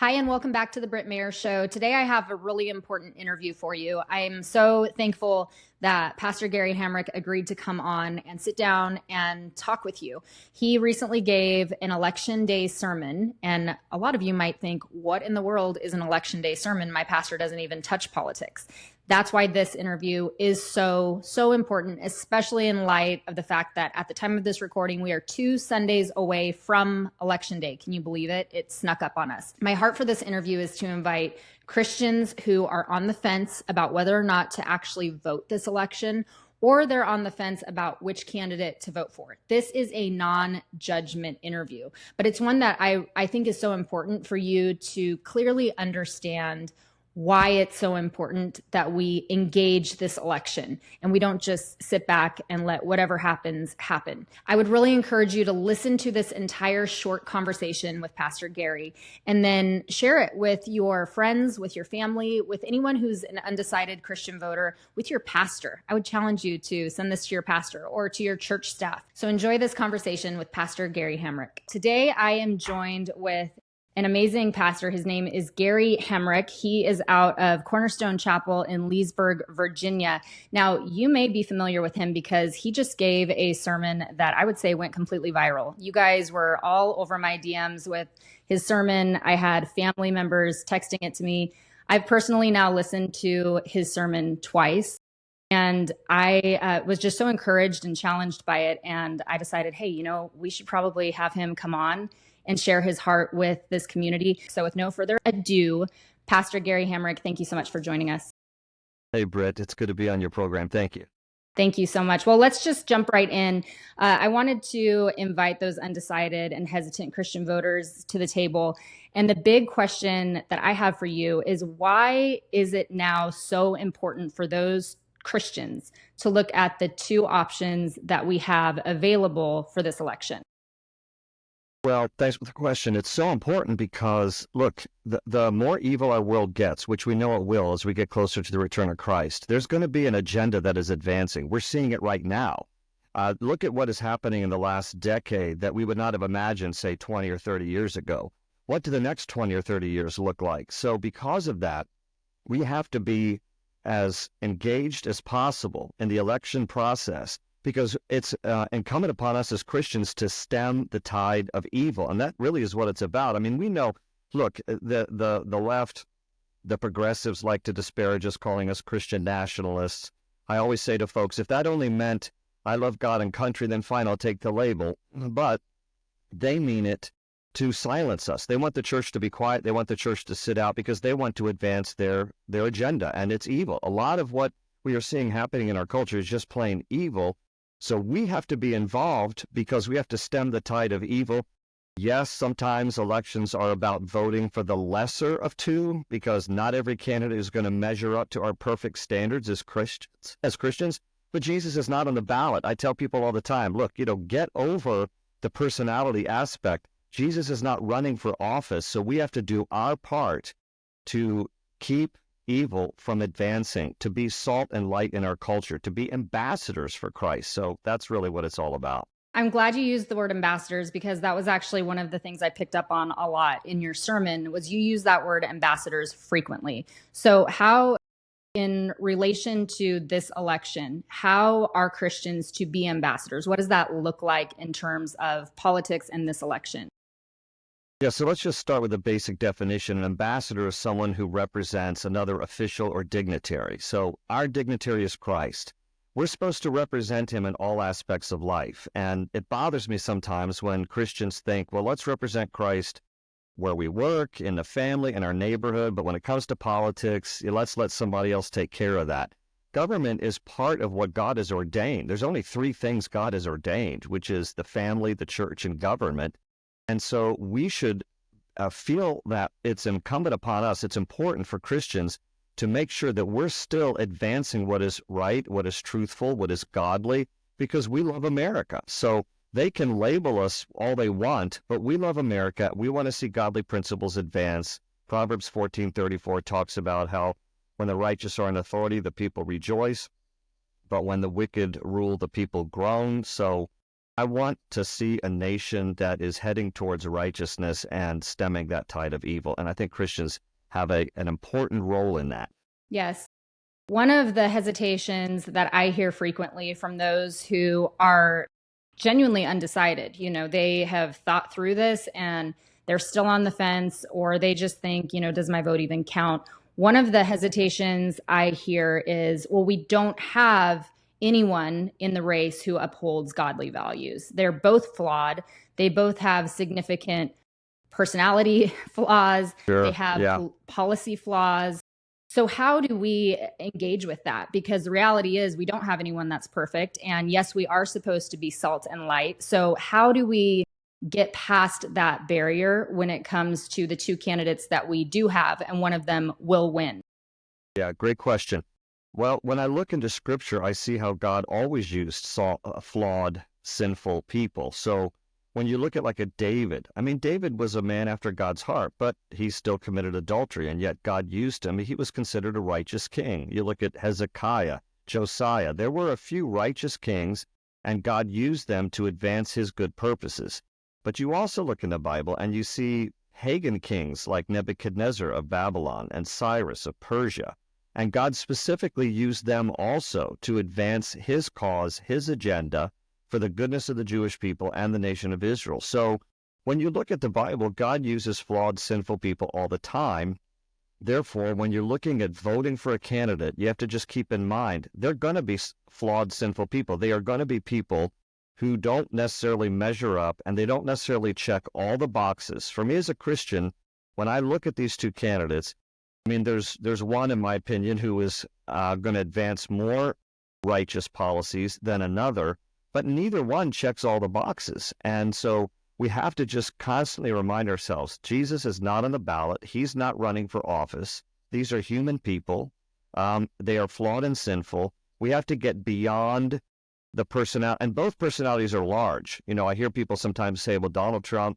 Hi, and welcome back to the Britt Mayer Show. Today, I have a really important interview for you. I am so thankful that Pastor Gary Hamrick agreed to come on and sit down and talk with you. He recently gave an election day sermon, and a lot of you might think, what in the world is an election day sermon? My pastor doesn't even touch politics. That's why this interview is so important, especially in light of the fact that at the time of this recording, we are 2 Sundays away from Election Day. Can you believe it? It snuck up on us. My heart for this interview is to invite Christians who are on the fence about whether or not to actually vote this election, or they're on the fence about which candidate to vote for. This is a non-judgment interview, but it's one that I think is so important for you to clearly understand why it's so important that we engage this election and we don't just sit back and let whatever happens happen. I would really encourage you to listen to this entire short conversation with Pastor Gary and then share it with your friends, with your family, with anyone who's an undecided Christian voter, with your pastor. I would challenge you to send this to your pastor or to your church staff. So enjoy this conversation with Pastor Gary Hamrick. Today, I am joined with an amazing pastor. His name is Gary Hamrick. He is out of Cornerstone Chapel in Leesburg, Virginia. Now, you may be familiar with him because he just gave a sermon that I would say went completely viral. You guys were all over my DMs with his sermon. I had family members texting it to me. I've personally now listened to his sermon twice. And I was just so encouraged and challenged by it. And I decided, hey, we should probably have him come on and share his heart with this community. So with no further ado, Pastor Gary Hamrick, thank you so much for joining us. Hey, Britt, it's good to be on your program. Thank you. Thank you so much. Well, let's just jump right in. I wanted to invite those undecided and hesitant Christian voters to the table. And the big question that I have for you is, why is it now so important for those Christians to look at the two options that we have available for this election? Well, thanks for the question. It's so important because, look, the more evil our world gets, which we know it will as we get closer to the return of Christ, there's going to be an agenda that is advancing. We're seeing it right now. Look at what is happening in the last decade that we would not have imagined, say, 20 or 30 years ago. What do the next 20 or 30 years look like? So because of that, we have to be as engaged as possible in the election process, because it's incumbent upon us as Christians to stem the tide of evil. And that really is what it's about. I mean, we know, look, the left, the progressives like to disparage us, calling us Christian nationalists. I always say to folks, if that only meant I love God and country, then fine, I'll take the label. But they mean it to silence us. They want the church to be quiet. They want the church to sit out because they want to advance their agenda, and it's evil. A lot of what we are seeing happening in our culture is just plain evil. So we have to be involved because we have to stem the tide of evil. Yes, sometimes elections are about voting for the lesser of two, because not every candidate is going to measure up to our perfect standards as Christians. But Jesus is not on the ballot. I tell people all the time, look, get over the personality aspect. Jesus is not running for office, so we have to do our part to keep evil from advancing, to be salt and light in our culture, to be ambassadors for Christ. So that's really what it's all about. I'm glad you used the word ambassadors, because that was actually one of the things I picked up on a lot in your sermon, was you use that word ambassadors frequently. So how, in relation to this election, how are Christians to be ambassadors? What does that look like in terms of politics in this election? Yeah, so let's just start with the basic definition. An ambassador is someone who represents another official or dignitary. So our dignitary is Christ. We're supposed to represent him in all aspects of life. And it bothers me sometimes when Christians think, well, let's represent Christ where we work, in the family, in our neighborhood. But when it comes to politics, let's let somebody else take care of that. Government is part of what God has ordained. There's only 3 things God has ordained, which is the family, the church, and government. And so we should feel that it's incumbent upon us, it's important for Christians to make sure that we're still advancing what is right, what is truthful, what is godly, because we love America. So they can label us all they want, but we love America. We want to see godly principles advance. Proverbs 14:34 talks about how when the righteous are in authority, the people rejoice, but when the wicked rule, the people groan. So I want to see a nation that is heading towards righteousness and stemming that tide of evil. And I think Christians have an important role in that. Yes. One of the hesitations that I hear frequently from those who are genuinely undecided, they have thought through this and they're still on the fence, or they just think, does my vote even count? One of the hesitations I hear is, well, we don't have anyone in the race who upholds godly values. They're both flawed. They both have significant personality flaws. Sure. They have Yeah. policy flaws. So how do we engage with that? Because the reality is we don't have anyone that's perfect. And yes, we are supposed to be salt and light. So how do we get past that barrier when it comes to the two candidates that we do have, and one of them will win? Yeah, great question. Well, when I look into Scripture, I see how God always used flawed, sinful people. So when you look at like a David, I mean, David was a man after God's heart, but he still committed adultery, and yet God used him. He was considered a righteous king. You look at Hezekiah, Josiah. There were a few righteous kings, and God used them to advance his good purposes. But you also look in the Bible, and you see pagan kings like Nebuchadnezzar of Babylon and Cyrus of Persia. And God specifically used them also to advance his cause, his agenda, for the goodness of the Jewish people and the nation of Israel. So when you look at the Bible, God uses flawed, sinful people all the time. Therefore, when you're looking at voting for a candidate, you have to just keep in mind, they're going to be flawed, sinful people. They are going to be people who don't necessarily measure up, and they don't necessarily check all the boxes. For me as a Christian, when I look at these two candidates, I mean, there's one, in my opinion, who is going to advance more righteous policies than another, but neither one checks all the boxes. And so we have to just constantly remind ourselves, Jesus is not on the ballot. He's not running for office. These are human people. They are flawed and sinful. We have to get beyond the personality, and both personalities are large. I hear people sometimes say, well, Donald Trump,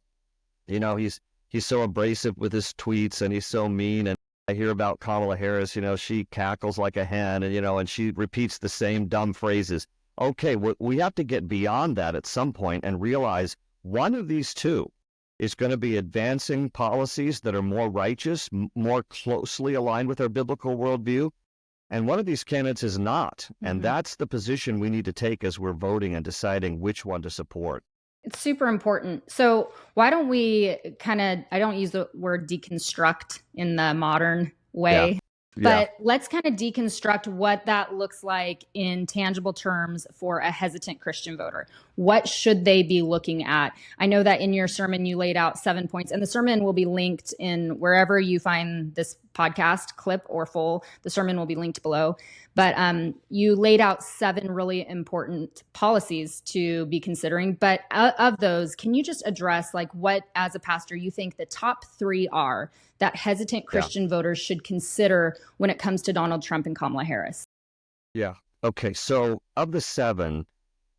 he's so abrasive with his tweets and he's so mean. And I hear about Kamala Harris, she cackles like a hen and she repeats the same dumb phrases. Okay, we have to get beyond that at some point and realize one of these two is going to be advancing policies that are more righteous, more closely aligned with our biblical worldview. And one of these candidates is not. Mm-hmm. And that's the position we need to take as we're voting and deciding which one to support. It's super important. So why don't we I don't use the word deconstruct in the modern way, but let's kind of deconstruct what that looks like in tangible terms for a hesitant Christian voter. What should they be looking at? I know that in your sermon, you laid out 7 points, and the sermon will be linked in wherever you find this podcast clip or full. The sermon will be linked below. But you laid out 7 really important policies to be considering. But of those, can you just address what, as a pastor, you think the top 3 are that hesitant Christian voters should consider when it comes to Donald Trump and Kamala Harris? Yeah. Okay. So of the 7,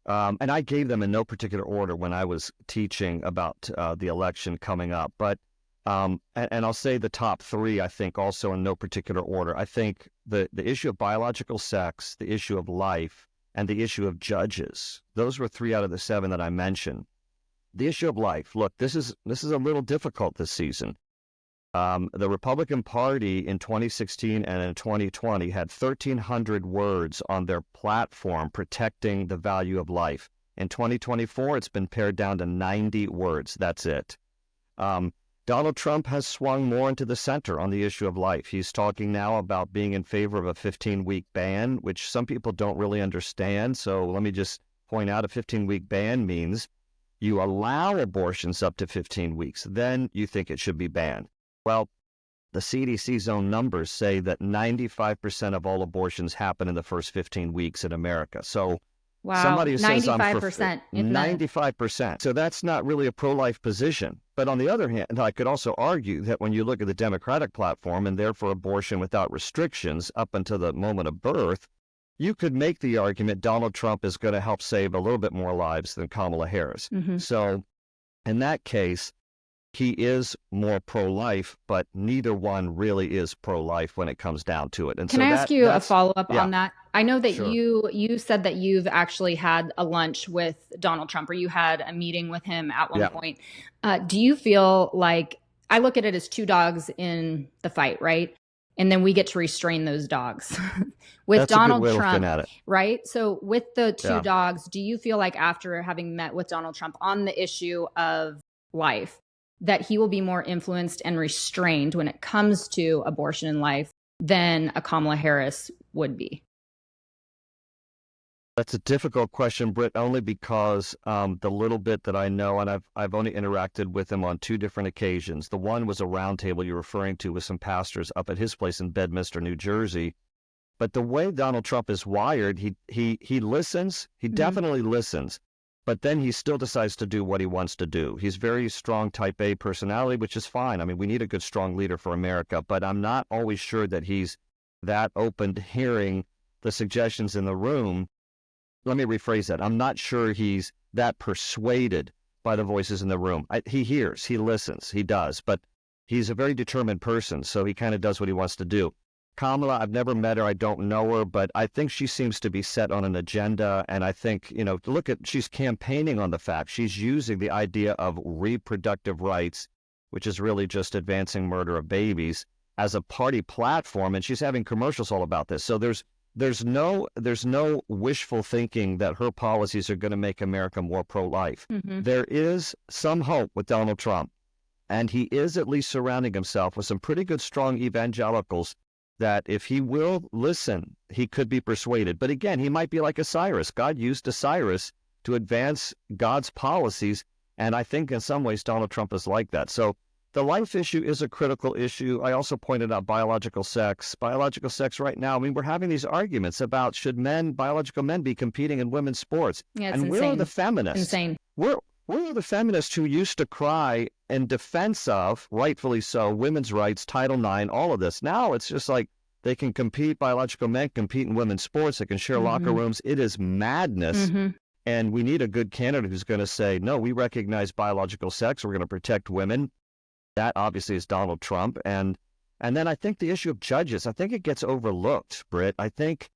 and I gave them in no particular order when I was teaching about the election coming up, but and I'll say the top 3, I think, also in no particular order. I think the issue of biological sex, the issue of life, and the issue of judges. Those were 3 out of the 7 that I mentioned. The issue of life. Look, this is a little difficult this season. The Republican Party in 2016 and in 2020 had 1,300 words on their platform protecting the value of life. In 2024, it's been pared down to 90 words. That's it. Donald Trump has swung more into the center on the issue of life. He's talking now about being in favor of a 15-week ban, which some people don't really understand. So let me just point out, a 15-week ban means you allow abortions up to 15 weeks. Then you think it should be banned. Well, the CDC's own numbers say that 95% of all abortions happen in the first 15 weeks in America. So somebody who says 95%, 95%. So that's not really a pro-life position. But on the other hand, I could also argue that when you look at the Democratic platform and therefore abortion without restrictions up until the moment of birth, you could make the argument Donald Trump is going to help save a little bit more lives than Kamala Harris. Mm-hmm. So in that case, he is more pro-life, but neither one really is pro-life when it comes down to it. And Can so I ask you a follow-up yeah, on that? I know that sure. you said that you've actually had a lunch with Donald Trump, or you had a meeting with him at one Yeah. point. Do you feel like, I look at it as two dogs in the fight, right? And then we get to restrain those dogs with That's a good Donald way of looking Trump, at it. right? So with the two Yeah. dogs, do you feel like after having met with Donald Trump on the issue of life, that he will be more influenced and restrained when it comes to abortion and life than a Kamala Harris would be? That's a difficult question, Britt, only because the little bit that I know, and I've only interacted with him on two different occasions. The one was a roundtable you're referring to with some pastors up at his place in Bedminster, New Jersey. But the way Donald Trump is wired, he listens. He definitely listens, but then he still decides to do what he wants to do. He's very strong type A personality, which is fine. I mean, we need a good, strong leader for America, but I'm not always sure that he's that open to hearing the suggestions in the room. Let me rephrase that. I'm not sure he's that persuaded by the voices in the room. He hears, he listens, he does, but he's a very determined person, so he kind of does what he wants to do. Kamala, I've never met her. I don't know her, but I think she seems to be set on an agenda. And I think, she's campaigning on the fact she's using the idea of reproductive rights, which is really just advancing murder of babies, as a party platform. And she's having commercials all about this. So there's no wishful thinking that her policies are going to make America more pro-life. There is some hope with Donald Trump, and he is at least surrounding himself with some pretty good, strong evangelicals that if he will listen, he could be persuaded. But again, he might be like a Cyrus. God used a Cyrus to advance God's policies, and I think in some ways Donald Trump is like that. So the life issue is a critical issue. I also pointed out biological sex. Biological sex right now, I mean, we're having these arguments about should biological men be competing in women's sports? Yeah, it's and insane. where are the feminists? Insane. Where are the feminists who used to cry in defense of, rightfully so, women's rights, Title IX, all of this? Now it's just like they can compete, biological men compete in women's sports, they can share locker rooms. It is madness. And we need a good candidate who's going to say, no, we recognize biological sex, we're going to protect women. That obviously is Donald Trump. And then I think the issue of judges, I think it gets overlooked, Britt. I think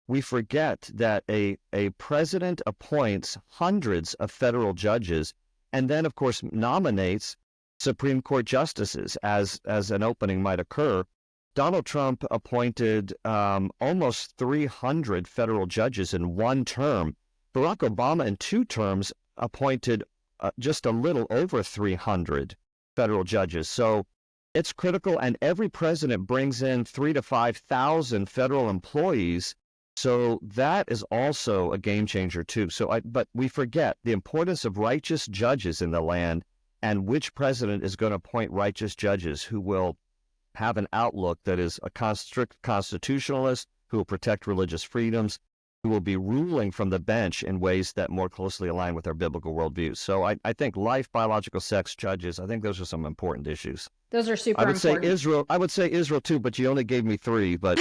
we forget that a president appoints hundreds of federal judges and then, of course, nominates Supreme Court justices as an opening might occur. Donald Trump appointed almost 300 federal judges in one term. Barack Obama in 2 terms appointed just a little over 300 federal judges. So it's critical, and every president brings in 3,000 to 5,000 federal employees. So that is also a game changer too. But we forget the importance of righteous judges in the land, and which president is going to appoint righteous judges who will have an outlook that is a strict constitutionalist, who will protect religious freedoms, who will be ruling from the bench in ways that more closely align with our biblical worldviews. So I think life, biological sex, judges, I think those are some important issues. Those are super important. I would say Israel too, but you only gave me 3. But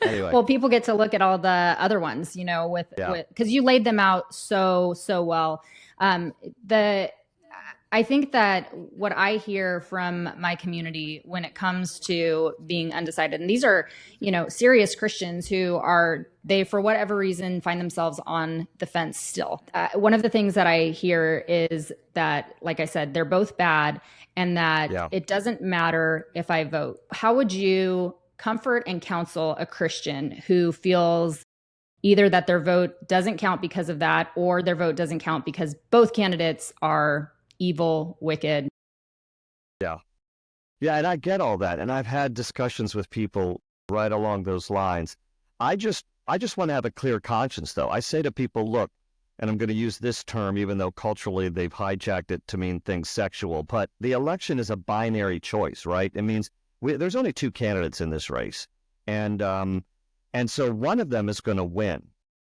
anyway. Well, people get to look at all the other ones, because you laid them out so well. I think that what I hear from my community when it comes to being undecided, and these are, serious Christians who they, for whatever reason, find themselves on the fence still. One of the things that I hear is that, like I said, they're both bad, and that it doesn't matter if I vote. How would you comfort and counsel a Christian who feels either that their vote doesn't count because of that, or their vote doesn't count because both candidates are evil, wicked? Yeah, and I get all that, and I've had discussions with people right along those lines. I just want to have a clear conscience, though. I say to people, look, and I'm going to use this term, even though culturally they've hijacked it to mean things sexual, but the election is a binary choice, right? It means there's only 2 candidates in this race, and so one of them is going to win.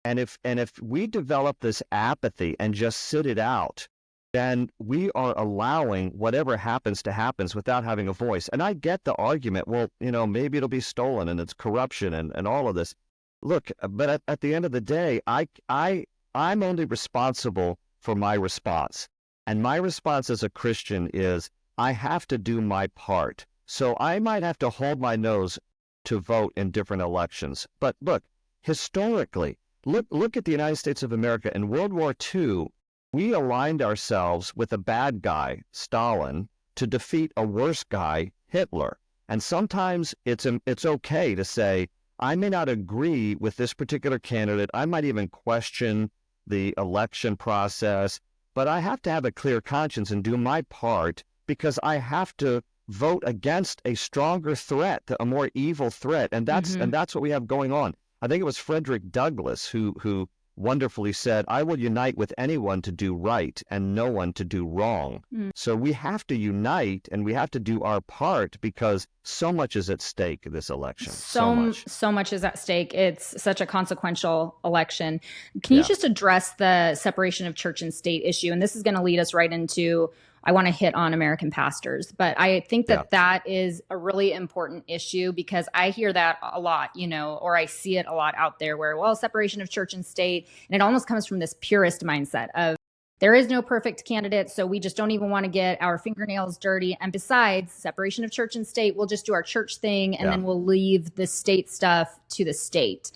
And if we develop this apathy and just sit it out, then we are allowing whatever happens to happen without having a voice. And I get the argument, well, maybe it'll be stolen and it's corruption and all of this. Look, but at the end of the day, I'm only responsible for my response. And my response as a Christian is, I have to do my part. So I might have to hold my nose to vote in different elections. But look, historically, look at the United States of America. In World War II, we aligned ourselves with a bad guy, Stalin, to defeat a worse guy, Hitler. And sometimes it's okay to say, I may not agree with this particular candidate. I might even question the election process, but I have to have a clear conscience and do my part because I have to vote against a stronger threat, a more evil threat. And that's what we have going on. I think it was Frederick Douglass who wonderfully said, I will unite with anyone to do right and no one to do wrong. So we have to unite and we have to do our part because so much is at stake in this election. So much is at stake. It's such a consequential election. Can you just address the separation of church and state issue? And this is going to lead us right into, I want to hit on American pastors, but I think that is a really important issue because I hear that a lot, or I see it a lot out there where, well, separation of church and state, and it almost comes from this purist mindset of there is no perfect candidate, so we just don't even want to get our fingernails dirty. And besides, separation of church and state, we'll just do our church thing and then we'll leave the state stuff to the state,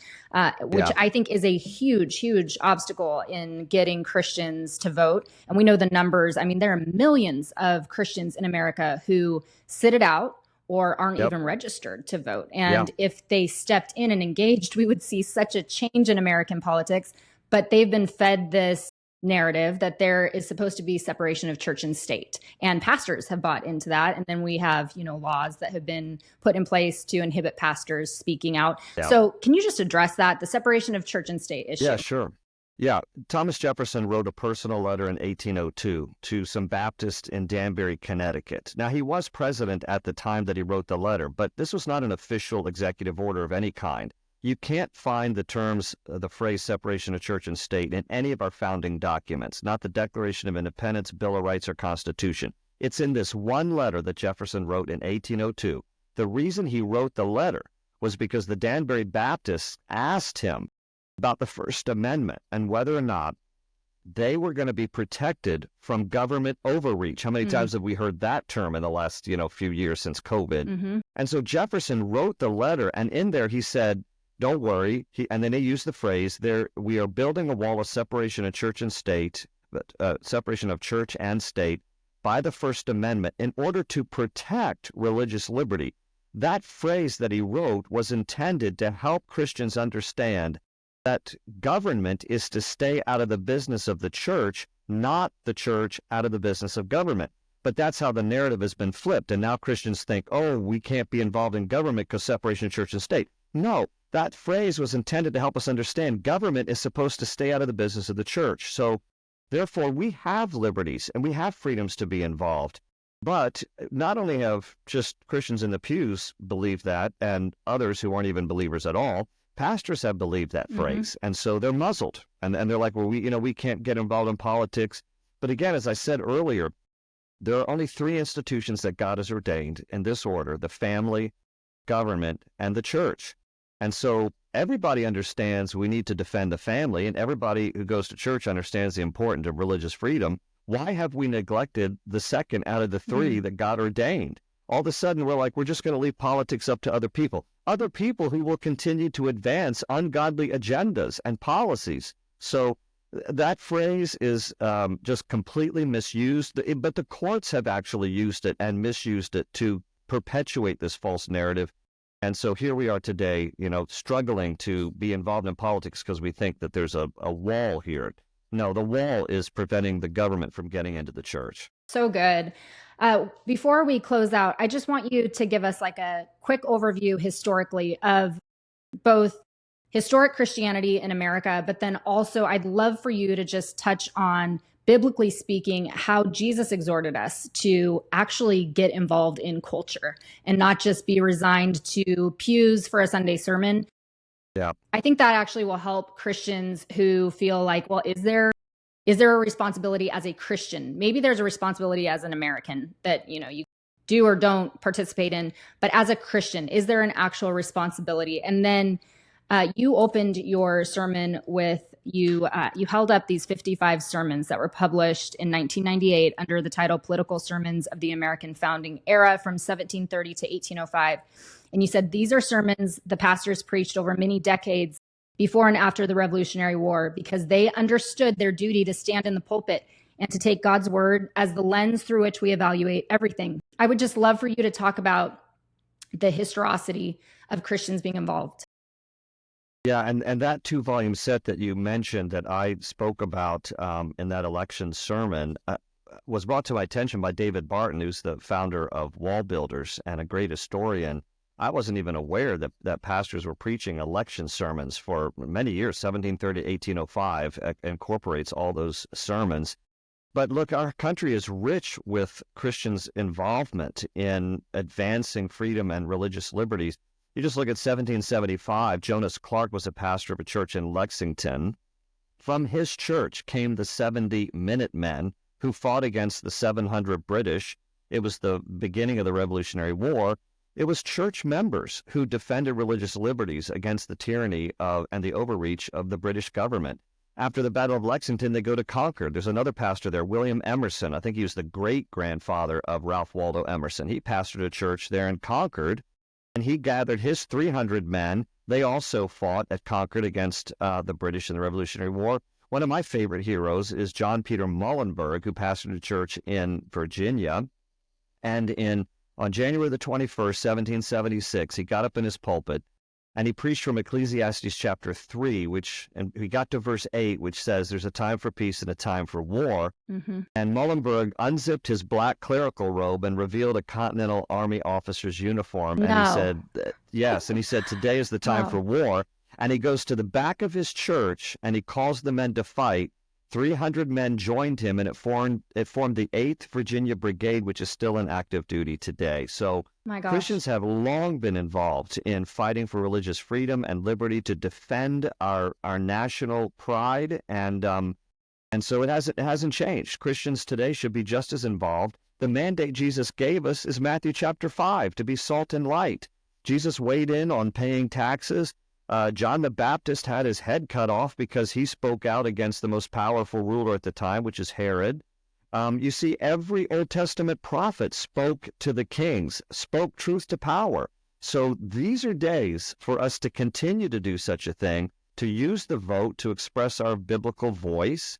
which I think is a huge, huge obstacle in getting Christians to vote. And we know the numbers. I mean, there are millions of Christians in America who sit it out or aren't even registered to vote. And if they stepped in and engaged, we would see such a change in American politics. But they've been fed this narrative that there is supposed to be separation of church and state, and pastors have bought into that. And then we have, laws that have been put in place to inhibit pastors speaking out. So can you just address that, the separation of church and state issue? Yeah, sure. Yeah. Thomas Jefferson wrote a personal letter in 1802 to some Baptists in Danbury, Connecticut. Now, he was president at the time that he wrote the letter, but this was not an official executive order of any kind. You can't find the phrase separation of church and state in any of our founding documents, not the Declaration of Independence, Bill of Rights, or Constitution. It's in this one letter that Jefferson wrote in 1802. The reason he wrote the letter was because the Danbury Baptists asked him about the First Amendment and whether or not they were going to be protected from government overreach. How many times have we heard that term in the last, few years since COVID? And so Jefferson wrote the letter, and in there he said, don't worry. And then they used the phrase there, we are building a wall of separation of church and state, separation of church and state by the First Amendment in order to protect religious liberty. That phrase that he wrote was intended to help Christians understand that government is to stay out of the business of the church, not the church out of the business of government. But that's how the narrative has been flipped. And now Christians think, oh, we can't be involved in government because separation of church and state. No. That phrase was intended to help us understand government is supposed to stay out of the business of the church. So therefore, we have liberties and we have freedoms to be involved. But not only have just Christians in the pews believed that and others who aren't even believers at all, pastors have believed that phrase. And so they're muzzled. And they're like, well, we can't get involved in politics. But again, as I said earlier, there are only three institutions that God has ordained in this order: the family, government, and the church. And so everybody understands we need to defend the family, and everybody who goes to church understands the importance of religious freedom. Why have we neglected the second out of the three that God ordained? All of a sudden, we're just going to leave politics up to other people who will continue to advance ungodly agendas and policies. So that phrase is just completely misused, but the courts have actually used it and misused it to perpetuate this false narrative. And so here we are today, struggling to be involved in politics because we think that there's a wall here. No, the wall is preventing the government from getting into the church. So good. Before we close out, I just want you to give us like a quick overview historically of both historic Christianity in America, but then also I'd love for you to just touch on, biblically speaking, how Jesus exhorted us to actually get involved in culture and not just be resigned to pews for a Sunday sermon. Yeah. I think that actually will help Christians who feel like, well, is there a responsibility as a Christian? Maybe there's a responsibility as an American that, you do or don't participate in, but as a Christian, is there an actual responsibility? And then you opened your sermon with you held up these 55 sermons that were published in 1998 under the title Political Sermons of the American Founding Era from 1730 to 1805. And you said these are sermons the pastors preached over many decades before and after the Revolutionary War because they understood their duty to stand in the pulpit and to take God's word as the lens through which we evaluate everything. I would just love for you to talk about the historicity of Christians being involved. Yeah, and that two-volume set that you mentioned that I spoke about in that election sermon was brought to my attention by David Barton, who's the founder of Wall Builders and a great historian. I wasn't even aware that pastors were preaching election sermons for many years. 1730 to 1805 incorporates all those sermons. But look, our country is rich with Christians' involvement in advancing freedom and religious liberties. You just look at 1775, Jonas Clark was a pastor of a church in Lexington. From his church came the 70 Minutemen who fought against the 700 British. It was the beginning of the Revolutionary War. It was church members who defended religious liberties against the tyranny and the overreach of the British government. After the Battle of Lexington, they go to Concord. There's another pastor there, William Emerson. I think he was the great-grandfather of Ralph Waldo Emerson. He pastored a church there in Concord, and he gathered his 300 men. They also fought at Concord against the British in the Revolutionary War. One of my favorite heroes is John Peter Muhlenberg, who pastored a church in Virginia. And on January the 21st, 1776, he got up in his pulpit, and he preached from Ecclesiastes chapter 3, and he got to verse 8, which says there's a time for peace and a time for war. Mm-hmm. And Muhlenberg unzipped his black clerical robe and revealed a Continental Army officer's uniform. No. And he said, yes, and he said, today is the time for war. And he goes to the back of his church, and he calls the men to fight. 300 men joined him, and it formed the 8th Virginia Brigade, which is still in active duty today. So Christians have long been involved in fighting for religious freedom and liberty to defend our national pride, and so it hasn't changed. Christians today should be just as involved. The mandate Jesus gave us is Matthew chapter 5, to be salt and light. Jesus weighed in on paying taxes. John the Baptist had his head cut off because he spoke out against the most powerful ruler at the time, which is Herod. You see, every Old Testament prophet spoke to the kings, spoke truth to power. So these are days for us to continue to do such a thing, to use the vote to express our biblical voice.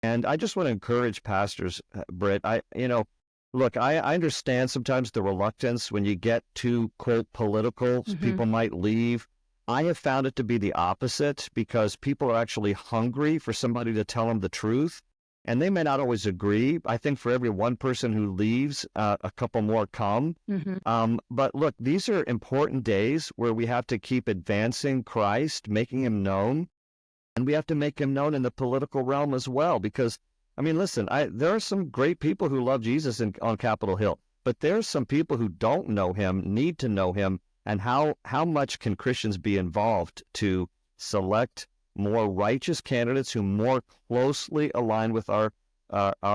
And I just want to encourage pastors, Britt. Look, I understand sometimes the reluctance when you get too, quote, political. Mm-hmm. People might leave. I have found it to be the opposite, because people are actually hungry for somebody to tell them the truth, and they may not always agree. I think for every one person who leaves, a couple more come. Mm-hmm. But look, these are important days where we have to keep advancing Christ, making him known, and we have to make him known in the political realm as well, because, I mean, listen, there are some great people who love Jesus on Capitol Hill, but there's some people who don't know him, need to know him. And how much can Christians be involved to select more righteous candidates who more closely align with our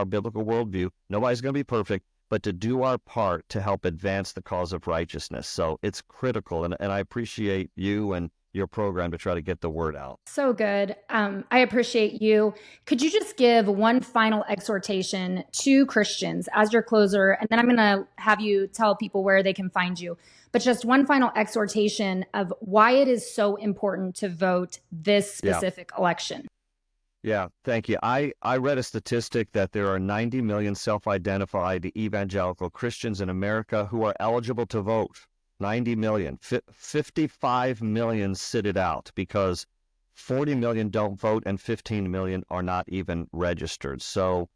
biblical worldview? Nobody's going to be perfect, but to do our part to help advance the cause of righteousness. So it's critical, and I appreciate you and your program to try to get the word out. So good. I appreciate you. Could you just give one final exhortation to Christians as your closer? And then I'm going to have you tell people where they can find you. But just one final exhortation of why it is so important to vote this specific election. Yeah, thank you. I read a statistic that there are 90 million self-identified evangelical Christians in America who are eligible to vote. 90 million. 55 million sit it out because 40 million don't vote and 15 million are not even registered. So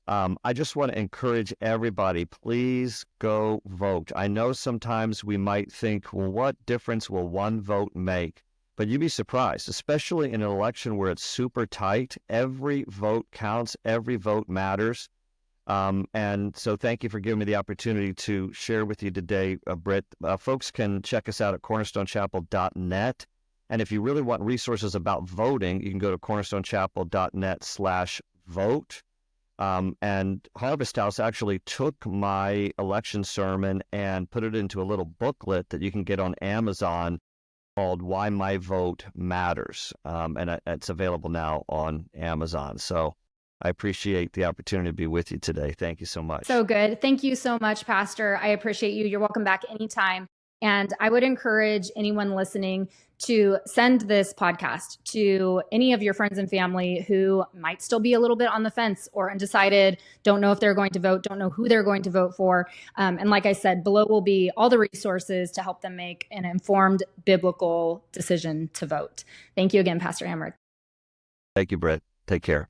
I just want to encourage everybody, please go vote. I know sometimes we might think, well, what difference will one vote make? But you'd be surprised, especially in an election where it's super tight. Every vote counts. Every vote matters. And so thank you for giving me the opportunity to share with you today, Britt. Folks can check us out at cornerstonechapel.net. And if you really want resources about voting, you can go to cornerstonechapel.net/vote. And Harvest House actually took my election sermon and put it into a little booklet that you can get on Amazon. called Why My Vote Matters, and it's available now on Amazon. So I appreciate the opportunity to be with you today. Thank you so much. So good. Thank you so much, Pastor. I appreciate you. You're welcome back anytime. And I would encourage anyone listening to send this podcast to any of your friends and family who might still be a little bit on the fence or undecided, don't know if they're going to vote, don't know who they're going to vote for. And like I said, below will be all the resources to help them make an informed biblical decision to vote. Thank you again, Pastor Hamrick. Thank you, Britt. Take care.